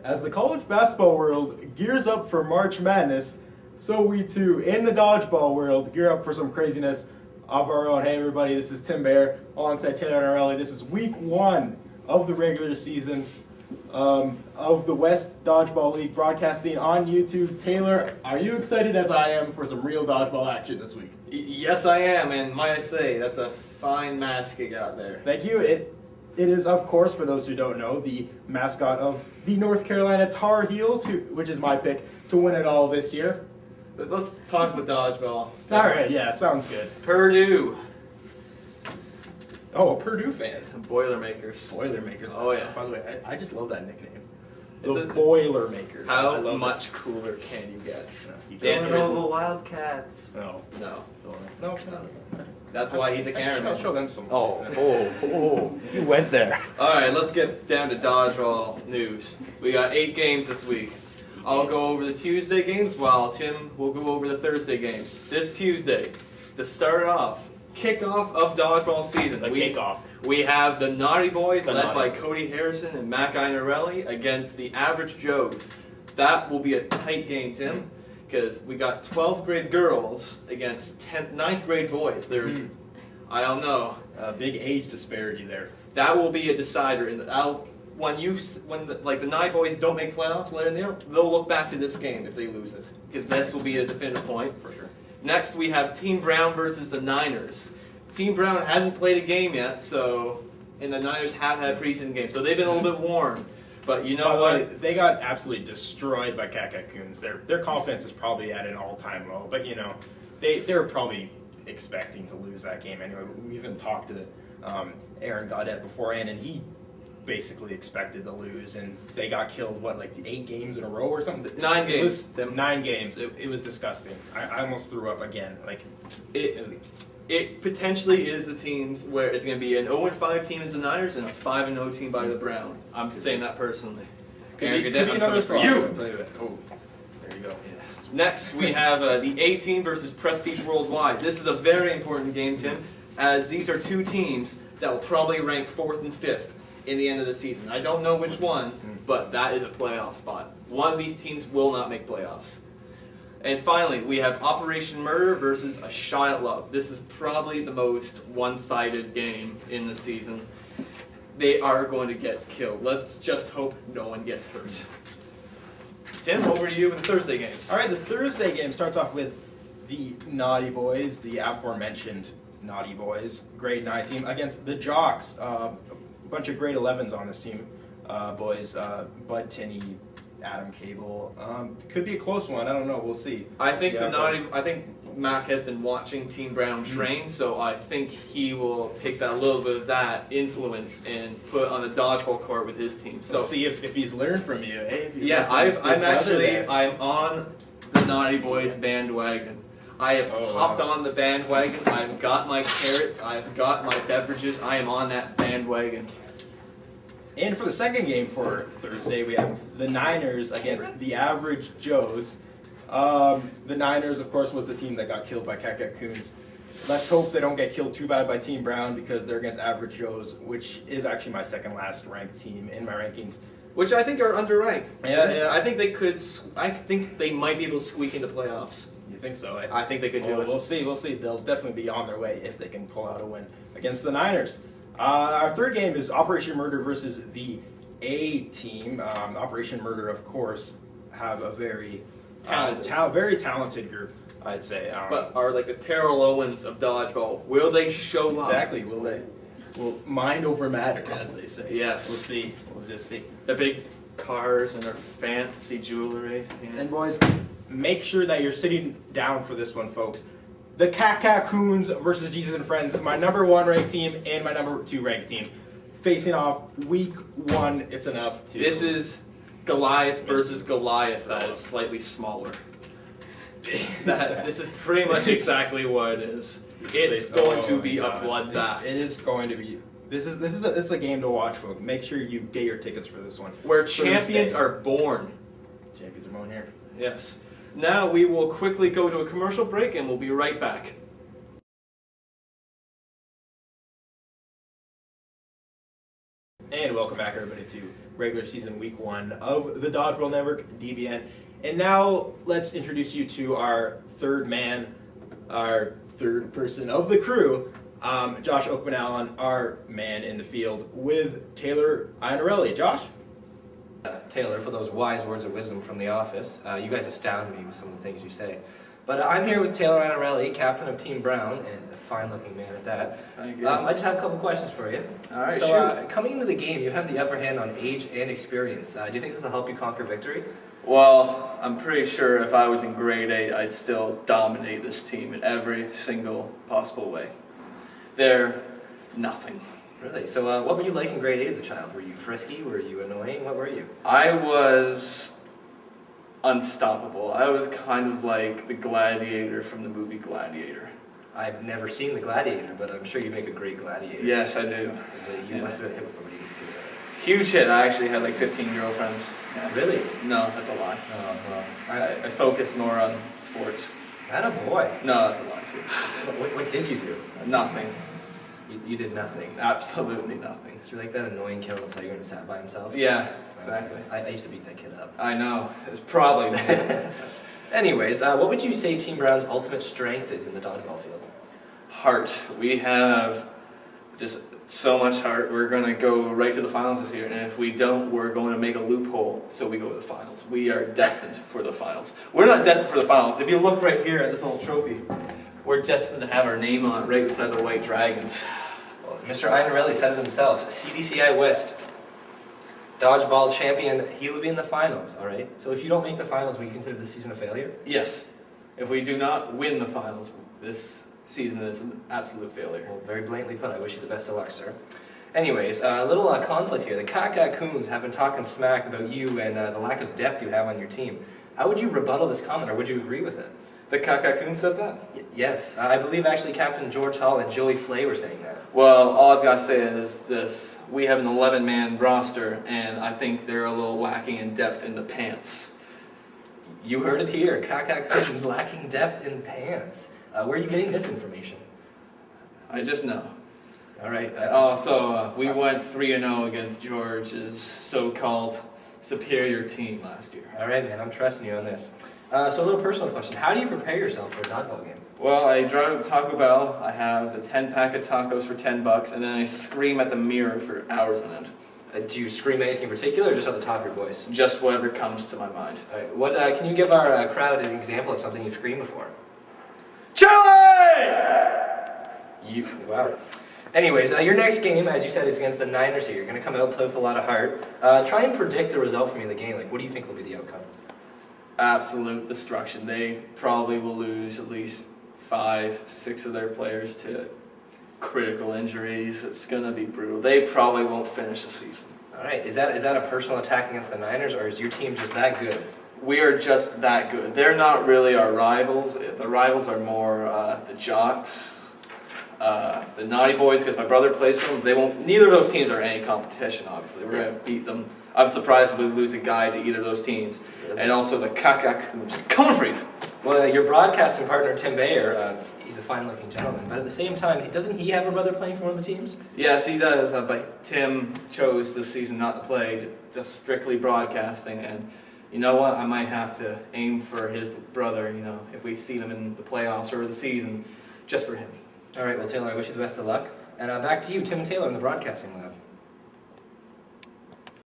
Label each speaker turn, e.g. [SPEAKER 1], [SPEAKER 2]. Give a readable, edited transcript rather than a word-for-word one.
[SPEAKER 1] As the college basketball world gears up for March Madness, so we too, in the dodgeball world, gear up for some craziness of our own. Hey everybody, this is Tim Bayar alongside Taylor Iannarilli. This is week 1 of the regular season of the West Dodgeball League, broadcasting on YouTube. Taylor, are you excited as I am for some real dodgeball action this week?
[SPEAKER 2] Yes, I am, and might I say, that's a fine mask you got there.
[SPEAKER 1] Thank you. It is, of course, for those who don't know, the mascot of the North Carolina Tar Heels, which is my pick to win it all this year.
[SPEAKER 2] Let's talk about dodgeball.
[SPEAKER 1] All right, yeah, sounds good.
[SPEAKER 2] Purdue.
[SPEAKER 1] Oh, a Purdue fan.
[SPEAKER 2] Boilermakers.
[SPEAKER 1] Boilermakers.
[SPEAKER 2] Oh, yeah.
[SPEAKER 1] By the way, I just love that nickname.
[SPEAKER 2] It's
[SPEAKER 1] The Boilermakers. I
[SPEAKER 2] How
[SPEAKER 1] love
[SPEAKER 2] much cooler can you get?
[SPEAKER 1] it.
[SPEAKER 2] The answer is
[SPEAKER 3] Villanova Wildcats.
[SPEAKER 1] No.
[SPEAKER 2] no.
[SPEAKER 1] No.
[SPEAKER 2] That's why he's a
[SPEAKER 1] I'll
[SPEAKER 2] cameraman.
[SPEAKER 1] show them some.
[SPEAKER 3] You went there.
[SPEAKER 2] Alright, let's get down to dodgeball news. We got 8 games this week. I'll go over the Tuesday games while Tim will go over the Thursday games. This Tuesday, to start off, kickoff of dodgeball season.
[SPEAKER 1] The kickoff.
[SPEAKER 2] We have the Naughty Boys,
[SPEAKER 1] The
[SPEAKER 2] led
[SPEAKER 1] Naughty
[SPEAKER 2] by
[SPEAKER 1] Boys.
[SPEAKER 2] Cody Harrison and Matt Iannarilli, against the Average Joes. That will be a tight game, Tim, because we got 12th grade girls against 9th grade boys. There's, I don't know.
[SPEAKER 1] Big age disparity there.
[SPEAKER 2] That will be a decider. And when the Naughty Boys don't make playoffs later in the year, they'll look back to this game if they lose it, because this will be a definitive point.
[SPEAKER 1] For sure.
[SPEAKER 2] Next, we have Team Brown versus the Niners. Team Brown hasn't played a game yet, and the Niners have had preseason games, so they've been a little bit warm. But you know what?
[SPEAKER 1] They got absolutely destroyed by Coons. Their confidence is probably at an all-time low. But they're probably expecting to lose that game anyway. We even talked to Aaron Gaudette beforehand, and he basically expected to lose, and they got killed. 8 games in a row or something?
[SPEAKER 2] 9 games.
[SPEAKER 1] It was 9 games. It was disgusting. I almost threw up again.
[SPEAKER 2] It potentially is the teams where it's going to be an 0-5 team as the Niners and a 5-0 team by the Brown. I'm saying that personally.
[SPEAKER 1] Could be
[SPEAKER 2] I'm
[SPEAKER 1] another
[SPEAKER 2] coming for
[SPEAKER 1] slot.
[SPEAKER 2] you.
[SPEAKER 1] I'll tell you that. Oh, there you go.
[SPEAKER 2] Next, we have the A team versus Prestige Worldwide. This is a very important game, Tim, as these are 2 teams that will probably rank 4th and 5th in the end of the season. I don't know which one, but that is a playoff spot. One of these teams will not make playoffs. And finally, we have Operation Murder versus A Shot at Love. This is probably the most one-sided game in the season. They are going to get killed. Let's just hope no one gets hurt. Tim, over to you with the Thursday games.
[SPEAKER 1] All right, the Thursday game starts off with the Naughty Boys, the aforementioned Naughty Boys, grade 9 team, against the Jocks, a bunch of grade 11s on this team, boys, Bud Tinney, Adam Cable. Could be a close one. I don't know. We'll see.
[SPEAKER 2] I think
[SPEAKER 1] Yeah,
[SPEAKER 2] I think Mac has been watching Team Brown train, so I think he will take that little bit of that influence and put on the dodgeball court with his team. So
[SPEAKER 1] we'll see if he's learned from you. Hey, if he's
[SPEAKER 2] yeah,
[SPEAKER 1] learned from his big brother there.
[SPEAKER 2] I'm on the Naughty Boys bandwagon. I have hopped on the bandwagon. I've got my carrots. I've got my beverages. I am on that bandwagon.
[SPEAKER 1] And for the second game for Thursday, we have the Niners against the Average Joes. The Niners, of course, was the team that got killed by Coons. Let's hope they don't get killed too bad by Team Brown, because they're against Average Joes, which is actually my second last ranked team in my rankings.
[SPEAKER 2] Which I think are underranked.
[SPEAKER 1] Yeah.
[SPEAKER 2] I think they could. I think they might be able to squeak into playoffs.
[SPEAKER 1] You think so?
[SPEAKER 2] I think they could do it.
[SPEAKER 1] We'll see. They'll definitely be on their way if they can pull out a win against the Niners. Our third game is Operation Murder versus the A team. Operation Murder, of course, have a very talented group, I'd say.
[SPEAKER 2] But are like the Terrell Owens of dodgeball. Will they show up?
[SPEAKER 1] Exactly. Will they? Will mind over matter, as they say.
[SPEAKER 2] Yes.
[SPEAKER 1] We'll see. We'll just see.
[SPEAKER 2] The big cars and their fancy jewelry. Yeah.
[SPEAKER 1] And boys, make sure that you're sitting down for this one, folks. The Coons versus Jesus and Friends, my number 1 ranked team and my number 2 ranked team, facing off week 1. It's enough to.
[SPEAKER 2] This is Goliath versus Goliath that is slightly smaller. This is pretty much exactly what it is. It's going to be a bloodbath.
[SPEAKER 1] It is going to be. This is a game to watch, folks. Make sure you get your tickets for this one.
[SPEAKER 2] Where champions are born.
[SPEAKER 1] Champions are born here.
[SPEAKER 2] Yes. Now we will quickly go to a commercial break and we'll be right back.
[SPEAKER 1] And welcome back, everybody, to regular season week 1 of the Dodgeball Network, DBN. And now let's introduce you to our third man, our third person of the crew, Josh Oakman-Allen, our man in the field, with Taylor Iannarilli. Josh?
[SPEAKER 4] Taylor, for those wise words of wisdom from the office. You guys astound me with some of the things you say. But I'm here with Taylor Iannarilli, captain of Team Brown, and a fine-looking man at that.
[SPEAKER 2] Thank you.
[SPEAKER 4] I just have a couple questions for you.
[SPEAKER 2] All right,
[SPEAKER 4] So, coming into the game, you have the upper hand on age and experience. Do you think this will help you conquer victory?
[SPEAKER 5] Well, I'm pretty sure if I was in grade 8, I'd still dominate this team in every single possible way. They're nothing.
[SPEAKER 4] Really? So, what were you like in grade 8 as a child? Were you frisky? Were you annoying? What were you?
[SPEAKER 5] I was unstoppable. I was kind of like the gladiator from the movie Gladiator.
[SPEAKER 4] I've never seen The Gladiator, but I'm sure you make a great gladiator.
[SPEAKER 5] Yes, I do.
[SPEAKER 4] You must have been hit with the ladies, too.
[SPEAKER 5] Huge hit. I actually had like 15 girlfriends. Yeah.
[SPEAKER 4] Really?
[SPEAKER 5] No, that's a lie.
[SPEAKER 4] Oh, well.
[SPEAKER 5] I focus more on sports.
[SPEAKER 4] Attaboy.
[SPEAKER 5] No, that's a lie too.
[SPEAKER 4] What did you do?
[SPEAKER 5] Nothing.
[SPEAKER 4] You did nothing.
[SPEAKER 5] Absolutely nothing.
[SPEAKER 4] So you're like that annoying kid on the playground who sat by himself?
[SPEAKER 5] Yeah, exactly.
[SPEAKER 4] I used to beat that kid up.
[SPEAKER 5] I know. It's probably me.
[SPEAKER 4] Anyways, what would you say Team Brown's ultimate strength is in the dodgeball field?
[SPEAKER 5] Heart. We have just so much heart. We're going to go right to the finals this year, and if we don't, we're going to make a loophole so we go to the finals. We are destined for the finals. We're not destined for the finals. If you look right here at this little trophy, we're destined to have our name on it right beside the White Dragons.
[SPEAKER 4] Well, Mr. Iannarilli said it himself. CDCI West, dodgeball champion, he will be in the finals, all right? So if you don't make the finals, will you consider this season a failure?
[SPEAKER 5] Yes. If we do not win the finals, this season is an absolute failure.
[SPEAKER 4] Well, very blatantly put. I wish you the best of luck, sir. Anyways, a little conflict here. The Kakacoons have been talking smack about you and the lack of depth you have on your team. How would you rebuttal this comment, or would you agree with it?
[SPEAKER 5] The Kakacoon said that?
[SPEAKER 4] Yes. I believe actually Captain George Hall and Joey Flay were saying that.
[SPEAKER 5] Well, all I've got to say is this. We have an 11-man roster, and I think they're a little lacking in depth in the pants.
[SPEAKER 4] You heard it here. Kakacoons lacking depth in pants. Where are you getting this information?
[SPEAKER 5] I just know.
[SPEAKER 4] All right.
[SPEAKER 5] We went 3-0 against George's so-called superior team last year.
[SPEAKER 4] All right, man. I'm trusting you on this. So a little personal question. How do you prepare yourself for a dodgeball game?
[SPEAKER 5] Well, I drive to Taco Bell. I have a 10-pack of tacos for $10, and then I scream at the mirror for hours on end.
[SPEAKER 4] Do you scream anything in particular, or just at the top of your voice?
[SPEAKER 5] Just whatever comes to my mind.
[SPEAKER 4] All right. What can you give our crowd an example of something you've screamed before?
[SPEAKER 5] Chili!
[SPEAKER 4] Wow. Anyways, your next game, as you said, is against the Niners here. You're going to come out and play with a lot of heart. Try and predict the result for me in the game. Like, what do you think will be the outcome?
[SPEAKER 5] Absolute destruction. They probably will lose at least 5-6 of their players to critical injuries. It's going to be brutal. They probably won't finish the season.
[SPEAKER 4] All right. Is that a personal attack against the Niners, or is your team just that good?
[SPEAKER 5] We are just that good. They're not really our rivals. The rivals are more the Jocks, the Naughty Boys, because my brother plays for them. They won't. Neither of those teams are any competition. Obviously, we're gonna beat them. I'm surprised if we lose a guy to either of those teams. And also the Kakacoons coming for you.
[SPEAKER 4] Well, your broadcasting partner Tim Bayar, he's a fine-looking gentleman, but at the same time, doesn't he have a brother playing for one of the teams?
[SPEAKER 5] Yes, he does. But Tim chose this season not to play, just strictly broadcasting. And you know what? I might have to aim for his brother. You know, if we see them in the playoffs or the season, just for him.
[SPEAKER 4] All right. Well, Taylor, I wish you the best of luck. And back to you, Tim and Taylor, in the broadcasting lab.